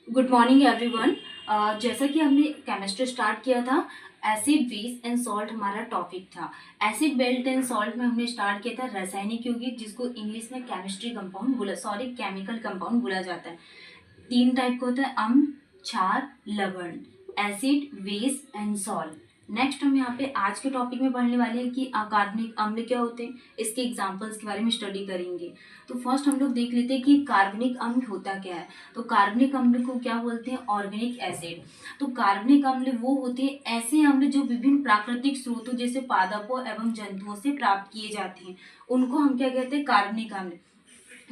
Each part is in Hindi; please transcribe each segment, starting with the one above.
Good morning everyone. जैसा कि हमने केमिस्ट्री स्टार्ट किया था, एसिड बेस एंड सॉल्ट हमारा टॉपिक था। एसिड बेल्ट एंड सॉल्ट में हमने स्टार्ट किया था रासायनिक यौगिक, जिसको इंग्लिश में केमिस्ट्री कंपाउंड बोला सॉरी केमिकल कंपाउंड बोला जाता है। तीन टाइप का होता है: अम्ल, क्षार, लवण। Acid, base and salt. Next हम यहाँ पे आज के टॉपिक में पढ़ने वाले हैं कि अकार्बनिक अम्ल क्या होते हैं, इसके एग्जांपल्स के बारे में स्टडी करेंगे। तो फर्स्ट हम लोग देख लेते हैं कि कार्बनिक अम्ल होता क्या है। तो कार्बनिक अम्ल को क्या बोलते हैं? Organic acid. तो कार्बनिक अम्ल वो होते हैं ऐसे अम्ल जो विभिन्न प्राकृतिक स्रोतों जैसे पादपों एवं जंतुओं से प्राप्त किए जाते हैं, उनको हम क्या कहते हैं? कार्बनिक अम्ल।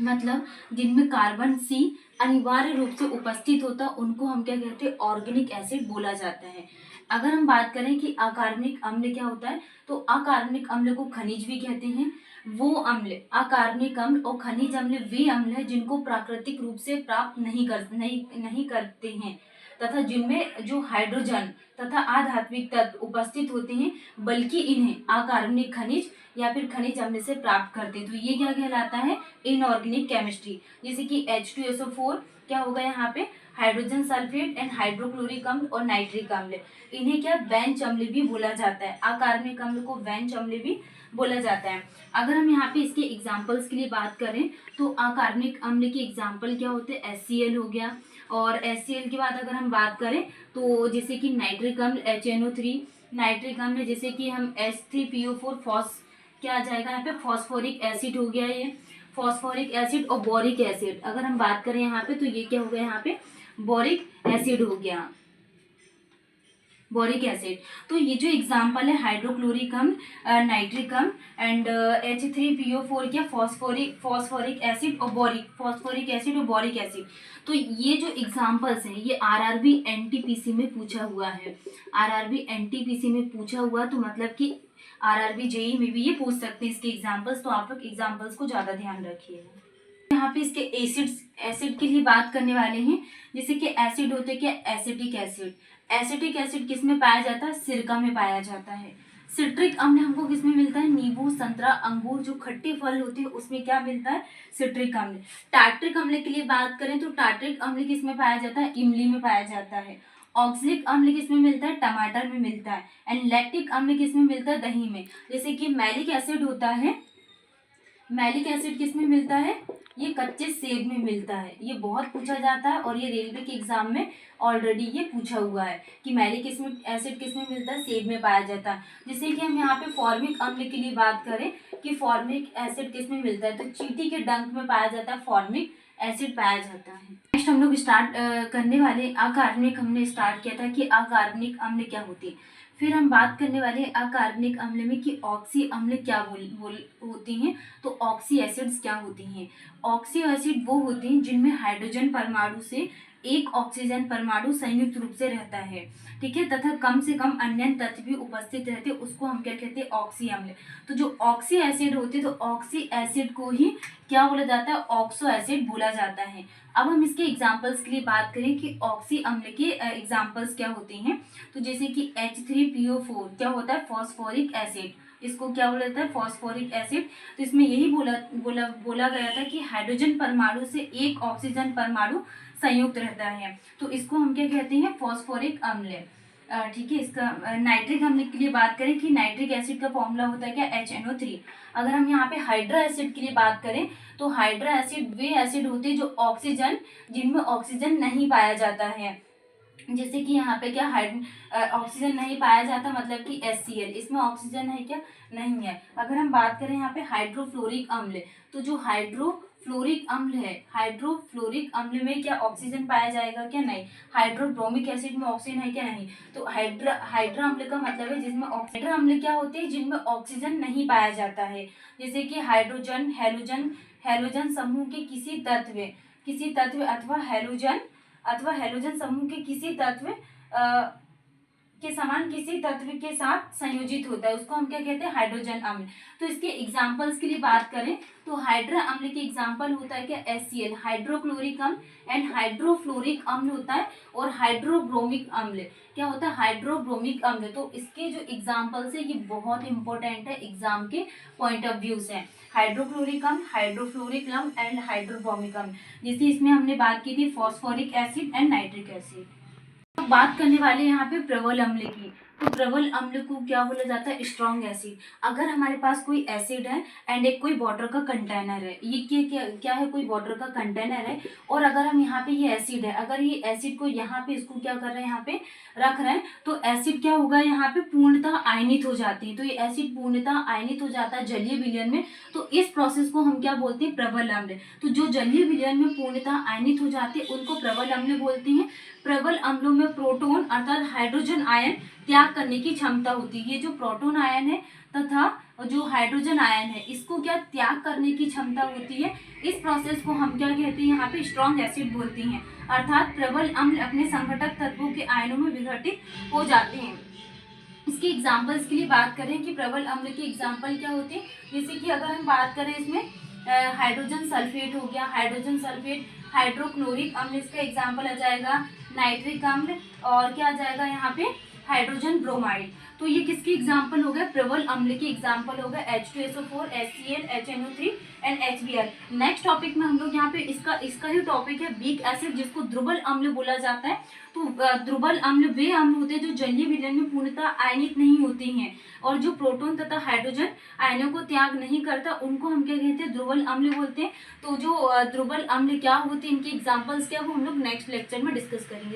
मतलब जिनमें कार्बन सी अनिवार्य रूप से उपस्थित होता, उनको हम क्या कहते हैं? ऑर्गेनिक एसिड बोला जाता है। अगर हम बात करें कि अकार्बनिक अम्ल क्या होता है, तो अकार्बनिक अम्ल को खनिज भी कहते हैं। वो अम्ल, अकार्बनिक अम्ल और खनिज अम्ल वे अम्ल है जिनको प्राकृतिक रूप से प्राप्त नहीं करते हैं, तथा जिनमें जो हाइड्रोजन तथा आधात्मिक तत्व उपस्थित होते हैं, बल्कि इन्हें अकार्बनिक खनिज या फिर खनिज अम्ल से प्राप्त करते हैं। तो ये क्या कहलाता है? Inorganic chemistry. जैसे कि H2SO4 क्या होगा यहाँ पे? हाइड्रोजन सल्फेट एंड हाइड्रोक्लोरिक अम्ल और नाइट्रिक अम्ल। इन्हें क्या बेंच अम्ल भी बोला जाता है। अकार्बनिक अम्ल को बेंच अम्ल भी बोला जाता है। अगर हम यहाँ पे इसके एग्जाम्पल्स के लिए बात करें, तो अकार्बनिक अम्ल के एग्जाम्पल क्या होते हैं? HCl हो गया। और HCl के बाद अगर हम बात करें तो जैसे कि नाइट्रिक अम्ल HNO3, नाइट्रिक अम्ल जैसे कि हम H3PO4 फॉस, क्या आ जाएगा यहाँ पे? फॉस्फोरिक एसिड हो गया ये। फॉस्फोरिक एसिड और बोरिक एसिड अगर हम बात करें यहाँ पे, तो ये क्या हो गया यहाँ पे? बोरिक एसिड हो गया, बोरिक एसिड। तो ये जो एग्जाम्पल है हाइड्रोक्लोरिक अम्ल, नाइट्रिक अम्ल एंड H3PO4 क्या? फॉस्फोरिक एसिड और फॉस्फोरिक एसिड और बोरिक एसिड। तो ये जो एग्जाम्पल्स हैं ये आरआरबी एनटीपीसी में पूछा हुआ है। आरआरबी एनटीपीसी में पूछा हुआ, तो मतलब कि आरआरबी जेई में भी ये पूछ सकते हैं इसके एग्जाम्पल्स। तो आप लोग एग्जाम्पल्स को ज्यादा ध्यान रखिएगा। यहाँ पे इसके एसिड के लिए बात करने वाले हैं। जैसे कि एसिड होते क्या? Acetic acid. एसिटिक एसिड किस में पाया जाता है? सिरका में पाया जाता है। सिट्रिक अम्ल हमको किस में मिलता है? नींबू, संतरा, अंगूर, जो खट्टे फल होते हैं उसमें क्या मिलता है? सिट्रिक अम्ल। टार्ट्रिक अम्ल के लिए बात करें तो टार्ट्रिक अम्ल किस में पाया जाता है? इमली में पाया जाता है। ऑक्सिलिक अम्ल किस में मिलता है? टमाटर में मिलता है। एंड लैक्टिक अम्ल किस में मिलता है? दही में। जैसे कि मैलिक एसिड होता है, मैलिक एसिड किस में मिलता है? ये कच्चे सेब में मिलता है। ये बहुत पूछा जाता है और ये रेलवे के एग्जाम में ऑलरेडी ये पूछा हुआ है कि मैलिक एसिड किस में मिलता है? सेब में पाया जाता है। जैसे कि हम यहाँ पे फॉर्मिक अम्ल के लिए बात करें कि फॉर्मिक एसिड किस में मिलता है, तो चींटी के डंक में पाया जाता है, फॉर्मिक एसिड पाया जाता है। नेक्स्ट हम लोग स्टार्ट करने वाले अकार्बनिक। हमने स्टार्ट किया था कि अकार्बनिक अम्ल क्या होती है। फिर हम बात करने वाले हैं अकार्बनिक अम्ल में कि ऑक्सी अम्ल क्या होती हैं। तो ऑक्सी एसिड्स क्या होती हैं? ऑक्सी एसिड वो होती हैं जिनमें हाइड्रोजन परमाणु से एक ऑक्सीजन परमाणु संयुक्त रूप से रहता है, ठीक है, तथा कम से कम अन्य तत्व भी उपस्थित रहते हैं, उसको हम क्या कहते हैं? ऑक्सी अम्ल। तो जो ऑक्सी एसिड होती है, तो ऑक्सी एसिड को ही क्या बोला जाता है? ऑक्सो एसिड बोला जाता है। अब हम इसके एग्जाम्पल्स के लिए बात करें कि ऑक्सी अम्ल के एग्जाम्पल्स क्या होते हैं, तो जैसे कि H3PO4 क्या होता है? Phosphoric acid. इसको क्या बोला जाता है? Phosphoric acid. तो इसमें यही बोला गया था कि हाइड्रोजन परमाणु से एक ऑक्सीजन परमाणु संयुक्त रहता है, तो इसको हम क्या कहते हैं? फॉस्फोरिक अम्ल। ठीक है। इसका नाइट्रिक अम्ल के लिए बात करें कि नाइट्रिक एसिड का फॉर्मूला होता है क्या? HNO3। अगर हम यहाँ पे हाइड्रा एसिड के लिए बात करें तो हाइड्रा एसिड वे एसिड होते हैं जो ऑक्सीजन, जिनमें ऑक्सीजन नहीं पाया जाता है। जैसे कि यहाँ पे क्या ऑक्सीजन नहीं पाया जाता, मतलब कि HCl, इसमें ऑक्सीजन है क्या? नहीं है। अगर हम बात करें यहाँ पे हाइड्रोफ्लोरिक अम्ल, तो जो हाइड्रोफ्लोरिक अम्ल है, हाइड्रोफ्लोरिक अम्ल में क्या ऑक्सीजन पाया जाएगा क्या? नहीं। हाइड्रोब्रोमिक एसिड में ऑक्सीजन है क्या? नहीं। तो हाइड्रा अम्ल का मतलब है जिसमें हाइड्रा अम्ल क्या होते हैं? जिनमें ऑक्सीजन नहीं पाया जाता है। जैसे कि हाइड्रोजन, हैलोजन समूह के किसी तत्व अथवा हैलोजन समूह के किसी तत्व के समान किसी तत्व के साथ संयोजित होता है, उसको हम क्या कहते हैं? हाइड्रोजन अम्ल। तो इसके एग्जाम्पल्स के लिए बात करें तो हाइड्रा अम्ल के एग्जाम्पल होता है क्या? HCl, हाइड्रोक्लोरिक अम्ल एंड हाइड्रोफ्लोरिक अम्ल होता है। और हाइड्रोब्रोमिक अम्ल क्या होता है? हाइड्रोब्रोमिक अम्ल। तो इसके जो एग्जाम्पल्स है ये बहुत इंपॉर्टेंट है एग्जाम के पॉइंट ऑफ व्यू से। हाइड्रोक्लोरिक अम्ल, हाइड्रोफ्लोरिक अम्ल एंड हाइड्रोब्रोमिक अम्ल। जैसे इसमें हमने बात की थी phosphoric acid and nitric acid. तो बात करने वाले यहाँ पे प्रबल अम्ल की। तो प्रबल अम्ल को क्या बोला जाता है? Strong acid. अगर हमारे पास कोई एसिड है एंड एक कोई वाटर का कंटेनर है, ये क्या है? कोई वाटर का कंटेनर है, और अगर हम यहाँ पे ये एसिड है, अगर ये एसिड को यहाँ पे इसको क्या कर रहे हैं, यहाँ पे रख रहे हैं, तो एसिड क्या होगा? यहाँ पे पूर्णतः आयनित हो जाती है। तो ये एसिड पूर्णतः आयनित हो जाता है जलीय विलयन में। तो इस प्रोसेस को हम क्या बोलते हैं? प्रबल अम्ल। तो जो जलीय विलयन में पूर्णतः आयनित हो जाते हैं उनको प्रबल अम्ल बोलते हैं। प्रबल अम्लों में प्रोटॉन अर्थात हाइड्रोजन आयन त्याग करने की क्षमता होती है। ये जो प्रोटॉन आयन है तथा जो हाइड्रोजन आयन है, इसको क्या त्याग करने की क्षमता होती है। इस प्रोसेस को हम क्या कहते हैं? यहाँ पे स्ट्रॉन्ग एसिड बोलते हैं। अर्थात प्रबल अम्ल अपने संघटक तत्वों के आयनों में विघटित हो जाते हैं। इसके एग्जाम्पल्स के लिए बात करें कि प्रबल अम्ल के एग्जाम्पल क्या होते हैं, जैसे कि अगर हम बात करें इसमें हाइड्रोजन सल्फेट हो गया, हाइड्रोजन सल्फेट, हाइड्रोक्लोरिक अम्ल इसका एग्जाम्पल आ जाएगा, नाइट्रिक अम्ल, और क्या आ जाएगा यहाँ पे? Hydrogen bromide. तो ये किसके एग्जाम्पल हो गए? प्रबल अम्ल के एग्जाम्पल हो गए H2SO4, HCl, HNO3 and HBr। Next topic में हम लोग यहाँ पे इसका ही टॉपिक है वीक एसिड, जिसको ध्रुवल अम्ल बोला जाता है। तो ध्रुवल अम्ल वे अम्ल होते हैं जो जलीय विलयन में पूर्णतः आयनित नहीं होते हैं और जो प्रोटॉन तथा हाइड्रोजन आयनों को त्याग नहीं करता, उनको हम क्या कहते हैं? ध्रुवल अम्ल बोलते हैं। तो जो ध्रुवल अम्ल क्या होते हैं, इनके एग्जाम्पल्स क्या, वो हम लोग नेक्स्ट लेक्चर में डिस्कस करेंगे।